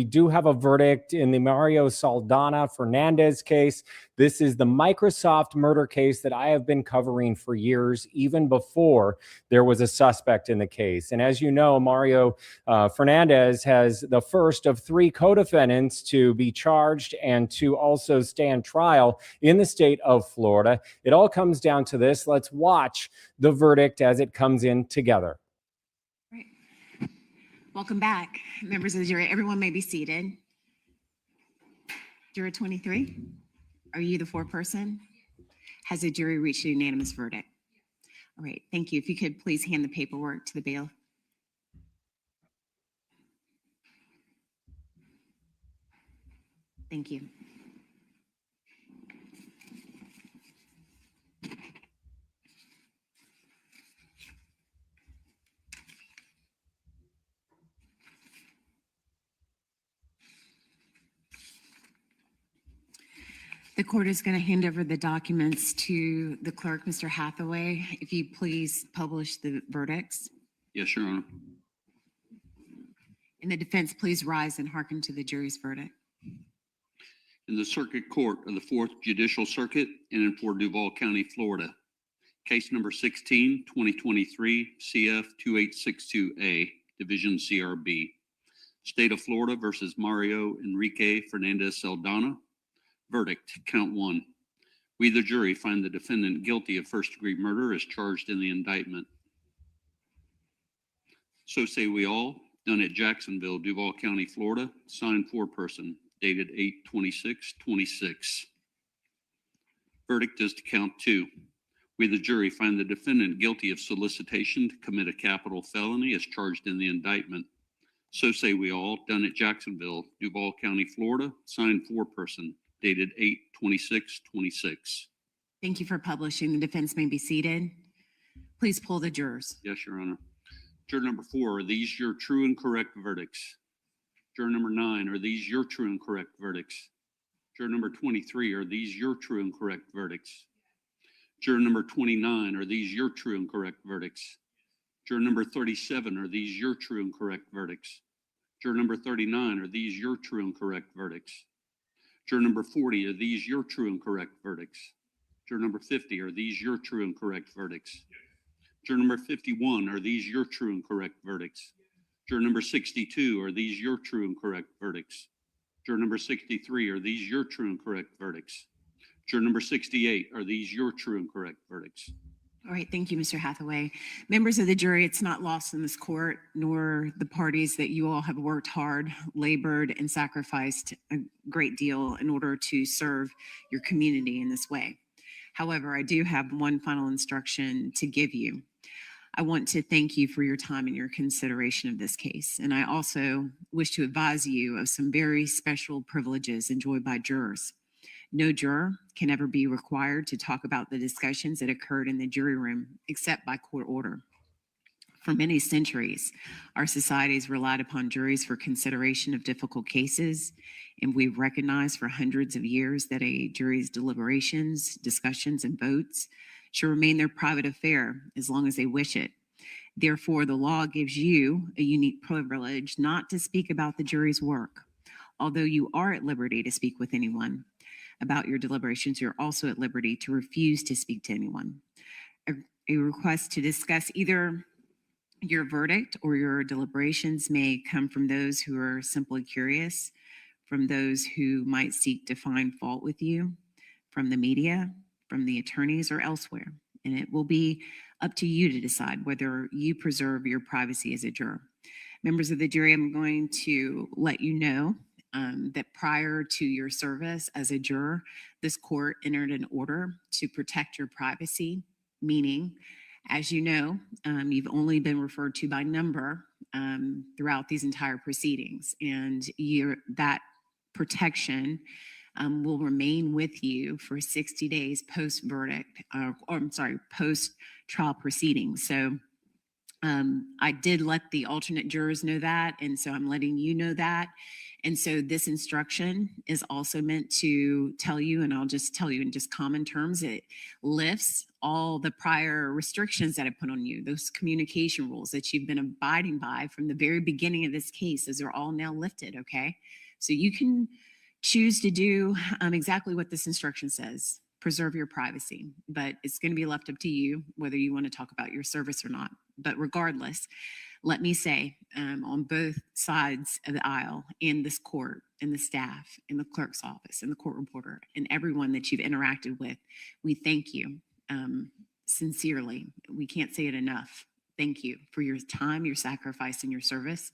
We do have a verdict in the Mario Fernandez case. This is the Microsoft murder case that I have been covering for years, even before there was a suspect in the case. And as you know, Mario Fernandez has the first of 3 co-defendants to be charged and to also stand trial in the state of Florida. It all comes down to this. Let's watch the verdict as it comes in together. Welcome back, members of the jury. Everyone may be seated. Juror 23, are you the foreperson? Has the jury reached a unanimous verdict? All right, thank you. If you could please hand the paperwork to the bailiff. Thank you. The court is going to hand over the documents to the clerk, Mr. Hathaway. If you please publish the verdicts. Yes, Your Honor. And the defense, please rise and hearken to the jury's verdict. In the Circuit Court of the 4th Judicial Circuit and for Duval County, Florida, case number 16, 2023, CF 2862A, Division CRB, State of Florida versus Mario Enrique Fernandez-Saldana. Verdict, count 1. We, the jury, find the defendant guilty of first-degree murder as charged in the indictment. So say we all, done at Jacksonville, Duval County, Florida, signed foreperson, dated 8/26/26. Verdict is to count 2. We, the jury, find the defendant guilty of solicitation to commit a capital felony as charged in the indictment. So say we all, done at Jacksonville, Duval County, Florida, signed foreperson, dated 8/26/26. Thank you for publishing. The defense may be seated. Please pull the jurors. Yes, Your Honor. Juror number 4, are these your true and correct verdicts? Juror number 9, are these your true and correct verdicts? Juror number 23, are these your true and correct verdicts? Juror number 29, are these your true and correct verdicts? Juror number 37, are these your true and correct verdicts? Juror number 39, are these your true and correct verdicts? Juror number 40, are these your true and correct verdicts? Juror number 50, are these your true and correct verdicts? Juror number 51, are these your true and correct verdicts? Juror number 62, are these your true and correct verdicts? Juror number 63, are these your true and correct verdicts? Juror number 68, are these your true and correct verdicts? All right, thank you, Mr. Hathaway. Members of the jury, it's not lost in this court, nor the parties, that you all have worked hard, labored, and sacrificed a great deal in order to serve your community in this way. However, I do have one final instruction to give you. I want to thank you for your time and your consideration of this case. And I also wish to advise you of some very special privileges enjoyed by jurors. No juror can ever be required to talk about the discussions that occurred in the jury room except by court order. For many centuries, our society has relied upon juries for consideration of difficult cases, and we've recognized for hundreds of years that a jury's deliberations, discussions, and votes should remain their private affair as long as they wish it. Therefore, the law gives you a unique privilege not to speak about the jury's work. Although you are at liberty to speak with anyone about your deliberations, you're also at liberty to refuse to speak to anyone. A request to discuss either your verdict or your deliberations may come from those who are simply curious, from those who might seek to find fault with you, from the media, from the attorneys, or elsewhere. And it will be up to you to decide whether you preserve your privacy as a juror. Members of the jury, I'm going to let you know that prior to your service as a juror, this court entered an order to protect your privacy, meaning, as you know, you've only been referred to by number throughout these entire proceedings, and that protection will remain with you for 60 days post-verdict, post-trial proceedings. So I did let the alternate jurors know that, and so I'm letting you know that. And so this instruction is also meant to tell you, and I'll just tell you in just common terms, it lifts all the prior restrictions that I put on you, those communication rules that you've been abiding by from the very beginning of this case. Those are all now lifted, okay? So you can choose to do exactly what this instruction says, preserve your privacy, but it's going to be left up to you whether you want to talk about your service or not. But regardless, let me say on both sides of the aisle, in this court, in the staff, in the clerk's office, in the court reporter, and everyone that you've interacted with, we thank you sincerely. We can't say it enough. Thank you for your time, your sacrifice, and your service.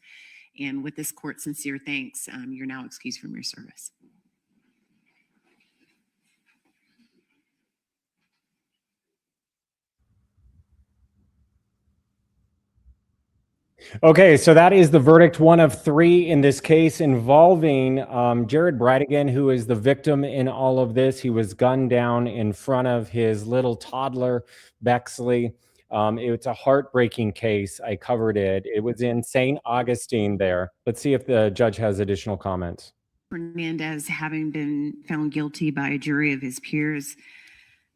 And with this court sincere thanks, you're now excused from your service. Okay, so that is the verdict, one of three in this case involving Jared Bridegan, who is the victim in all of this. He was gunned down in front of his little toddler, Bexley. It's a heartbreaking case. I covered it. It was in St. Augustine there. Let's see if the judge has additional comments. Fernandez, having been found guilty by a jury of his peers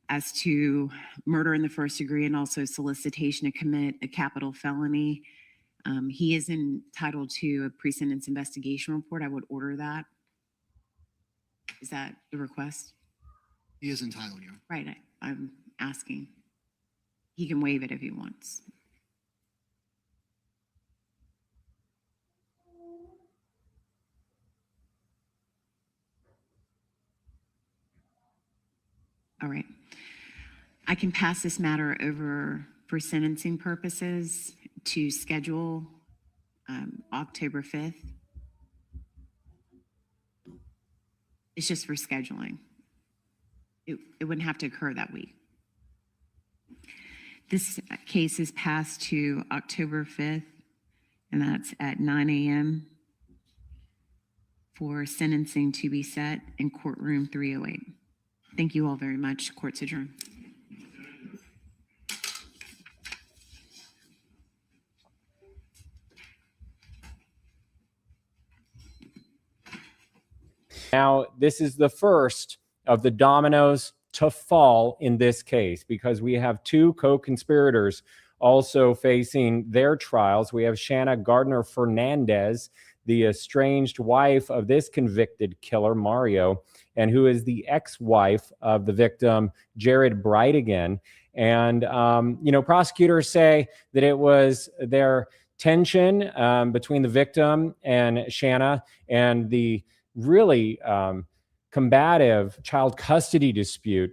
as to murder in the first degree and also solicitation to commit a capital felony, he is entitled to a pre-sentence investigation report. I would order that. Is that the request? He is entitled, Your Honor. Right, I'm asking. He can waive it if he wants. All right. I can pass this matter over for sentencing purposes to schedule October 5th. It's just for scheduling. It wouldn't have to occur that week. This case is passed to October 5th, and that's at 9 a.m. for sentencing to be set in courtroom 308. Thank you all very much. Court's adjourned. Now, this is the first of the dominoes to fall in this case because we have two co-conspirators also facing their trials. We have Shanna Gardner Fernandez, the estranged wife of this convicted killer, Mario, and who is the ex-wife of the victim, Jared Bridegan. And, prosecutors say that it was their tension between the victim and Shanna and the really combative child custody dispute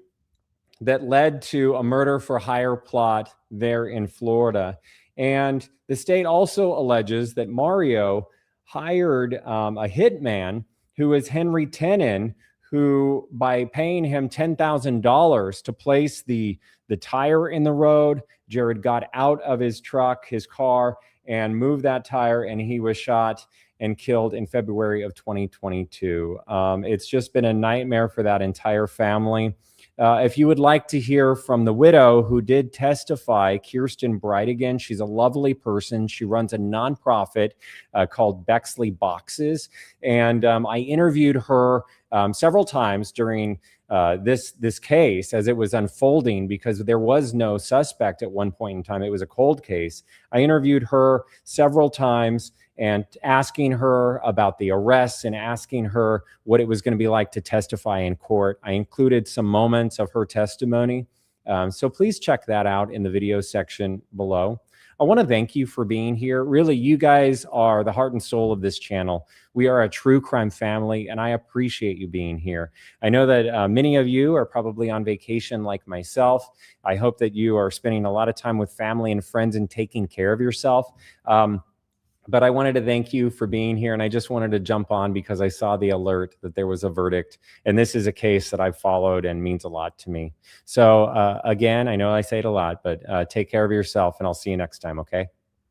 that led to a murder for hire plot there in Florida. And the state also alleges that Mario hired a hitman who is Henry Tenon, who, by paying him $10,000 to place the tire in the road, Jared got out of his truck, his car, and moved that tire, and he was shot and killed in February of 2022. It's just been a nightmare for that entire family. If you would like to hear from the widow who did testify, Kirsten Bridegan, she's a lovely person. She runs a nonprofit called Bexley Boxes. And I interviewed her several times during this case as it was unfolding because there was no suspect at one point in time. It was a cold case. I interviewed her several times and asking her about the arrests and asking her what it was going to be like to testify in court. I included some moments of her testimony. So please check that out in the video section below. I want to thank you for being here. Really, you guys are the heart and soul of this channel. We are a true crime family, and I appreciate you being here. I know that many of you are probably on vacation like myself. I hope that you are spending a lot of time with family and friends and taking care of yourself. But I wanted to thank you for being here, and I just wanted to jump on because I saw the alert that there was a verdict, and this is a case that I've followed and means a lot to me. So again, I know I say it a lot, but take care of yourself, and I'll see you next time, okay?